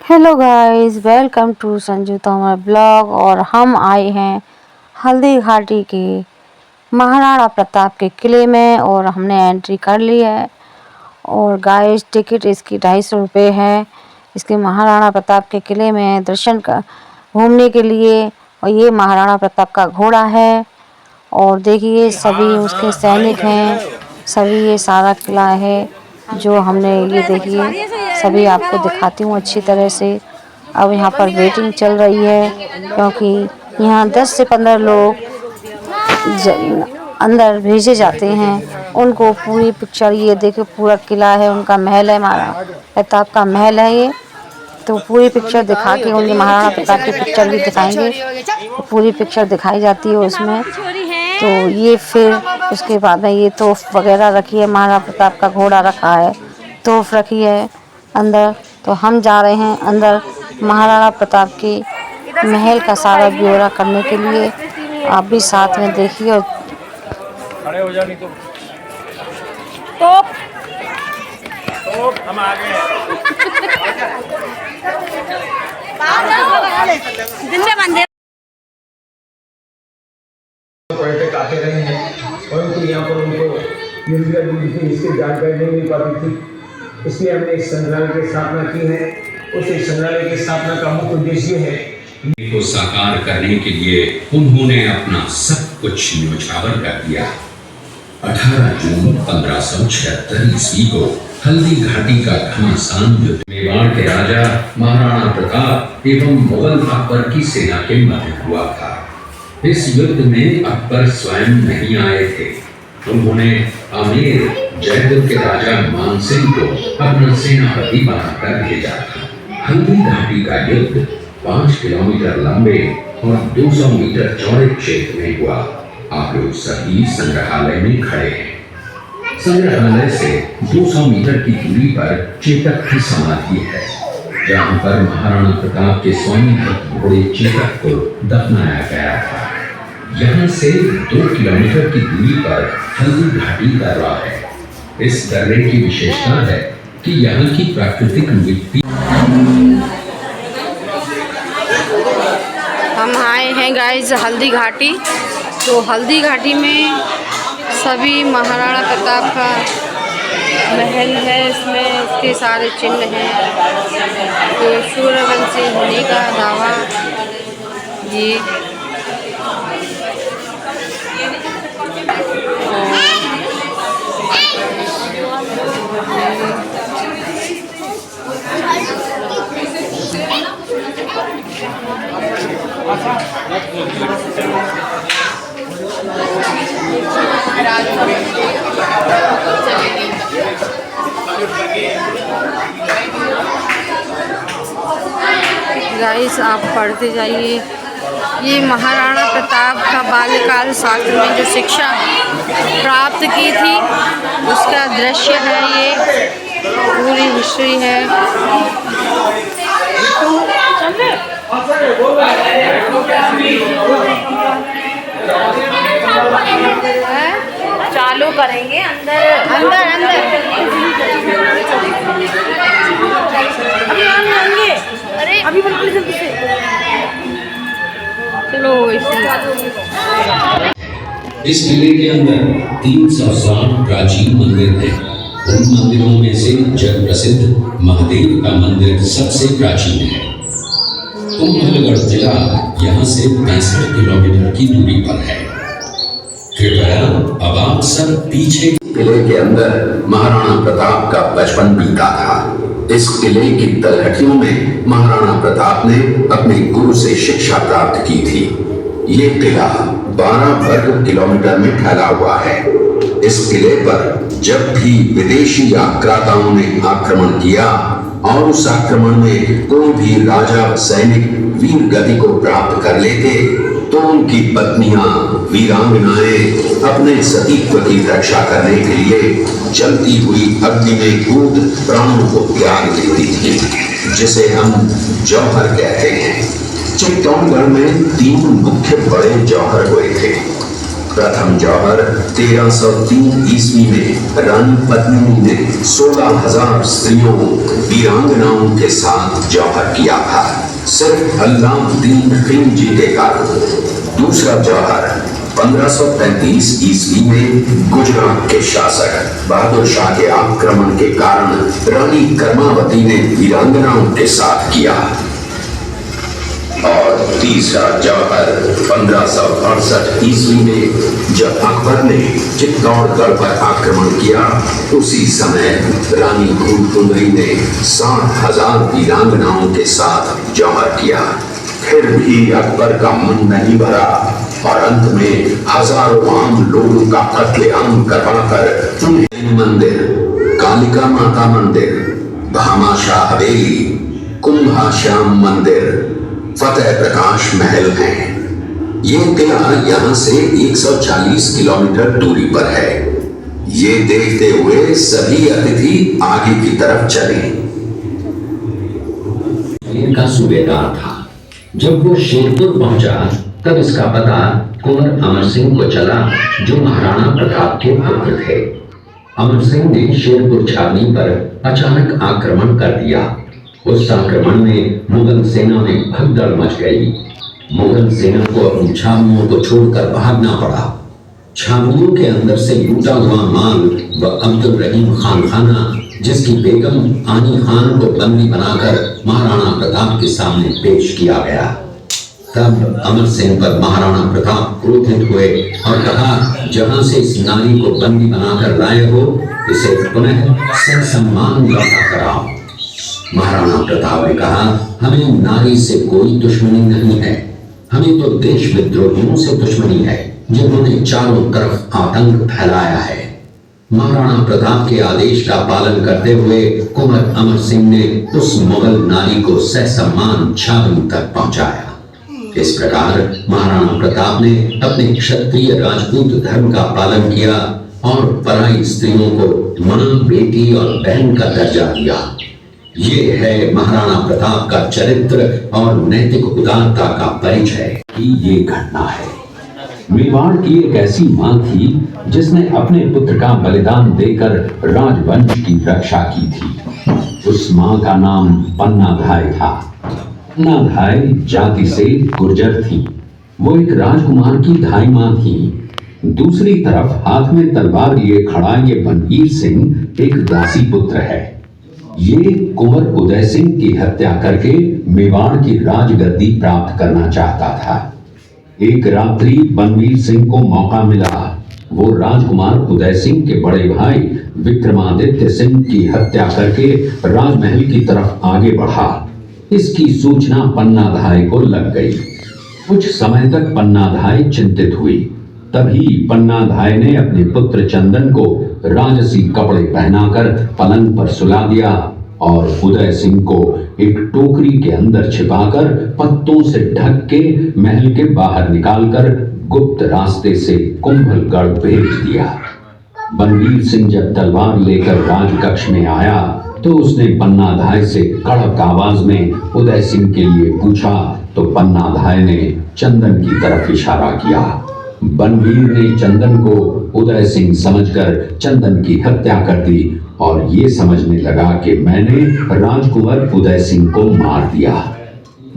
Hello guys, welcome to Sanju Tomar blog. और हम आए हैं हल्दी घाटी के महाराणा प्रताप के किले में और हमने एंट्री कर ली है। और गाइस, टिकट इसकी 250 रुपये है। इसके महाराणा प्रताप के किले में दर्शन का घूमने के लिए। और ये महाराणा प्रताप का घोड़ा है। और देखिए सभी उसके सैनिक हैं। सभी ये सारा किला है जो हमने ये देखिए सभी आपको दिखाती हूँ अच्छी तरह से। अब यहाँ पर वेटिंग चल रही है क्योंकि यहाँ 10 से 15 लोग अंदर भेजे जाते हैं। उनको पूरी पिक्चर ये देखो, पूरा किला है, उनका महल है, महाराणा प्रताप का महल है ये। तो पूरी पिक्चर दिखा के उनके महाराणा प्रताप की पिक्चर भी दिखाएंगे। तो पूरी पिक्चर दिखाई जाती है उसमें। तो ये फिर उसके बाद में ये तोफ वगैरह रखी है, महाराणा प्रताप का घोड़ा रखा है, तोफ रखी है अंदर। तो हम जा रहे हैं अंदर महाराणा प्रताप के महल का सारा ब्यौरा करने के लिए। आप भी साथ में देखिए। और खड़े हो जाओ, नहीं तो हम आ गए। पर्यटक आते रहे हैं, परंतु यहाँ पर उनको इसकी जानकारी नहीं मिल पाती थी। इसलिए हमने एक संग्रहालय की स्थापना की है। उस एक संग्रहालय की स्थापना का मुख्य उद्देश्य है को साकार करने के लिए उन्होंने अपना सब कुछ न्योछावर कर दिया। 18 जून 1576 ईस्वी को हल्दी घाटी का घमासान युद्ध मेवाड़ के राजा महाराणा प्रताप एवं मुगल अकबर की सेना के मध्य हुआ था। इस युद्ध में अकबर स्वयं नहीं आए थे। उन्होंने आमेर जयपुर के राजा मानसिंह को अपना सेनापति बनाकर भेजा था। हल्दी घाटी का युद्ध 5 किलोमीटर लंबे और 200 मीटर चौड़े क्षेत्र में हुआ। आप लोग सभी संग्रहालय में खड़े हैं। संग्रहालय से 200 मीटर की दूरी पर चेतक की समाधि है, जहां पर महाराणा प्रताप के स्वामी घोड़े चेतक को दफनाया गया था। यहाँ से 2 किलोमीटर की दूरी पर हल्दी घाटी दर्रा है। इस दर्रे की विशेषता है कि यहाँ की प्राकृतिक मिट्टी। हम आए हैं गाइस हल्दी घाटी। तो हल्दी घाटी में सभी महाराणा प्रताप का महल है, इसमें उसके सारे चिन्ह हैं। तो सूर्यवंशी होने का दावा ये। गाइस, आप पढ़ते जाइए। ये महाराणा प्रताप का बाल्यकाल शास्त्र में जो शिक्षा प्राप्त की थी उसका दृश्य है। ये पूरी हिस्ट्री है। चालू करेंगे अंदर अंदर अंदर अरे अभी बिल्कुल जल्दी से चलो। इस किले के अंदर 360 प्राचीन मंदिर हैं। उन मंदिरों में से जग प्रसिद्ध महादेव का मंदिर सबसे प्राचीन है। कुंभलगढ़ किला यहाँ से 65 किलोमीटर की दूरी पर है। कृपया अब आप सब पीछे। किले के अंदर महाराणा प्रताप का बचपन बीता था। इस किले की तलहटियों में महाराणा प्रताप ने अपने गुरु से शिक्षा प्राप्त की थी। ये किला 12 वर्ग किलोमीटर में फैला हुआ है। इस किले पर जब भी विदेशी आक्राताओं ने आक्रमण किया और उस आक्रमण में कोई भी राजा सैनिक वीर गति को प्राप्त कर लेते तो उनकी पत्नियां वीरांगनाएं अपने सतीत्व की रक्षा करने के लिए जलती हुई अग्नि में कूद प्राणों को त्याग देती थी, जिसे हम जौहर कहते हैं। चित्तौड़गढ़ में 3 मुख्य बड़े जौहर हुए थे। प्रथम जौहर 1303 ईस्वी में रानी पद्मिनी ने 16,000 स्त्रियों वीरांगनाओं के साथ जौहर किया था, सिर्फ अल्लाउद्दीन खिलजी के कारण। दूसरा जौहर 1535 ईस्वी में गुजरात के शासक बहादुर शाह के आक्रमण के कारण रानी कर्मावती ने वीरांगनाओं के साथ किया। और तीसरा जौहर 1568 ईस्वी में जब अकबर ने चित्तौड़गढ़ पर आक्रमण किया, उसी समय रानी फूलसुंदरी ने 60,000 वीरांगनाओं के साथ जौहर किया। फिर भी अकबर का मन नहीं भरा और अंत में हजारों आम लोगों का कत्लेआम करवाकर उन्हें मंदिर, कालिका माता मंदिर, भामाशाह हवेली, कुंभाश्याम मंदिर, फतेह प्रकाश महल हैं। ये किला यहाँ से 140 किलोमीटर दूरी पर है। ये देखते हुए सभी अतिथि आगे की तरफ चले। इनका सूबेदार था। जब वो शेरपुर पहुंचा तब इसका पता कुंवर अमर सिंह को चला, जो महाराणा प्रताप के पुत्र थे। अमर सिंह ने शेरपुर छावनी पर अचानक आक्रमण कर दिया। उस आक्रमण में मुगल सेना में भगदड़ मच गई। मुगल सेना को अपनी छावनियों को छोड़कर भागना पड़ा। छावनियों के अंदर से लूटा हुआ माल व अब्दुल रहीम खान खाना, जिसकी बेगम आनी खान को बंदी बनाकर महाराणा प्रताप के सामने पेश किया गया। तब अमर सिंह पर महाराणा प्रताप क्रोधित हुए और कहा, जहां से इस नारी को बंदी बनाकर लाए हो, इसे पुनः ससम्मान लौटा कराओ। महाराणा प्रताप ने कहा, हमें नारी से कोई दुश्मनी नहीं है, हमें तो देश विद्रोहियों से दुश्मनी है, जिन्होंने चारों तरफ आतंक फैलाया है। महाराणा प्रताप के आदेश का पालन करते हुए कुंवर अमर सिंह ने उस मुगल नारी को ससम्मान छावनी तक पहुंचाया। इस प्रकार महाराणा प्रताप ने अपने क्षत्रिय राजपूत धर्म का पालन किया और पराई स्त्रियों को मां, बेटी और बहन का दर्जा दिया। ये है महाराणा प्रताप का चरित्र और नैतिक उदारता का परिचय की ये घटना है। मेवाड़ की एक ऐसी मां थी जिसने अपने पुत्र का बलिदान देकर राजवंश की रक्षा की थी। उस मां का नाम पन्नाधाय था। पन्नाधाय जाति से गुर्जर थी। वो एक राजकुमार की धाई मां थी। दूसरी तरफ हाथ में तलवार लिए खड़ा ये बनवीर सिंह एक दासी पुत्र है। ये कुंवर उदय सिंह की हत्या करके मेवाड़ की राजगद्दी प्राप्त करना चाहता था। एक रात्रि बनवीर सिंह को मौका मिला। वो राजकुमार उदय सिंह के बड़े भाई विक्रमादित्य सिंह की हत्या करके राजमहल की तरफ आगे बढ़ा। इसकी सूचना पन्नाधाय को लग गई। कुछ समय तक पन्नाधाय चिंतित हुई। तभी पन्नाधाय ने अपने पुत्र चंदन को राजसी कपड़े पहनाकर पलंग पर सुला दिया और उदय सिंह को एक टोकरी के अंदर छिपाकर पत्तों से ढक के महल के बाहर निकालकर गुप्त रास्ते से कुंभलगढ़ भेज दिया। बनवीर सिंह जब तलवार लेकर राजकक्ष में आया तो उसने पन्नाधाय से कड़क आवाज में उदय सिंह के लिए पूछा, तो पन्नाधाय ने चंदन की तरफ इशारा किया। बनवीर ने चंदन को उदय सिंह समझकर चंदन की हत्या कर दी और ये समझने लगा कि मैंने राजकुंवर उदय सिंह को मार दिया।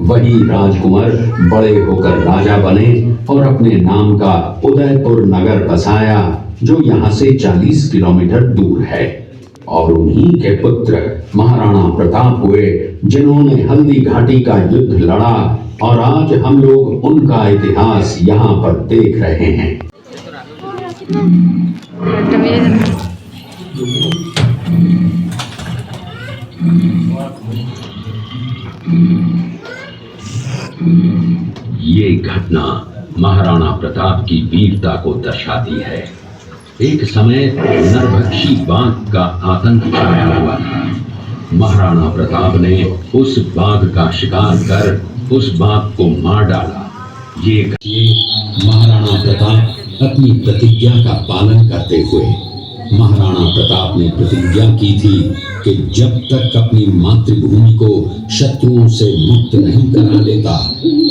वही राजकुंवर बड़े होकर राजा बने और अपने नाम का उदयपुर नगर बसाया, जो यहाँ से 40 किलोमीटर दूर है। और उन्हीं के पुत्र महाराणा प्रताप हुए, जिन्होंने हल्दी घाटी का युद्ध लड़ा और आज हम लोग उनका इतिहास यहाँ पर देख रहे हैं। ये घटना महाराणा प्रताप की वीरता को दर्शाती है। एक समय नरभक्षी बाघ का आतंक छाया हुआ था। महाराणा प्रताप ने उस बाघ का शिकार कर उस बाघ को मार डाला। ये महाराणा प्रताप अपनी प्रतिज्ञा का पालन करते हुए, महाराणा प्रताप ने प्रतिज्ञा की थी कि जब तक अपनी मातृभूमि को शत्रुओं से मुक्त नहीं करा लेता,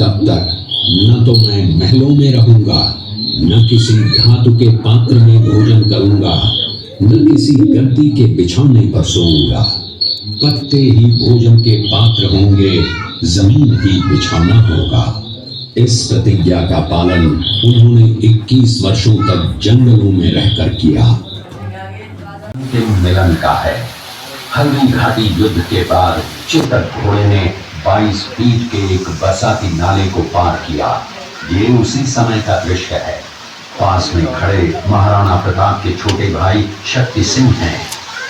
तब तक न तो मैं महलों में रहूंगा, न किसी धातु के पात्र में भोजन करूंगा, न किसी गद्दी के बिछौने पर सोऊंगा। पत्ते ही भोजन के पात्र होंगे, जमीन ही बिछौना होगा। इस प्रतिज्ञा का पालन उन्होंने 21 वर्षों तक जंगलों में रहकर किया। मिलन का है। हल्दी घाटी युद्ध के बाद चितक घोड़े ने 22 फीट के एक बरसाती नाले को पार किया। ये उसी समय का दृश्य है। पास में खड़े महाराणा प्रताप के छोटे भाई शक्ति सिंह हैं,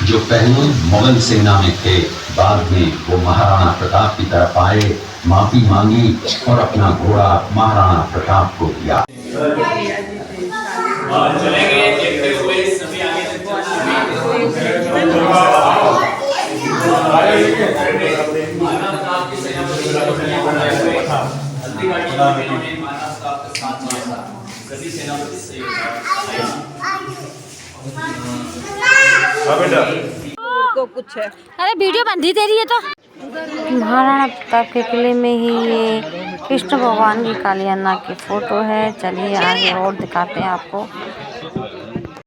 जो पहले मुगल सेना में थे। बाद में वो महाराणा प्रताप की तरफ आए, माफी मांगी और अपना घोड़ा महाराणा प्रताप को दिया। चलेंगे देखते हुए सभी आगे अरे वीडियो बंदी तेरी है तो। महाराणा प्रताप के किले में ही ये कृष्ण भगवान की काली अन्ना की फोटो है। चलिए आगे और दिखाते हैं आपको।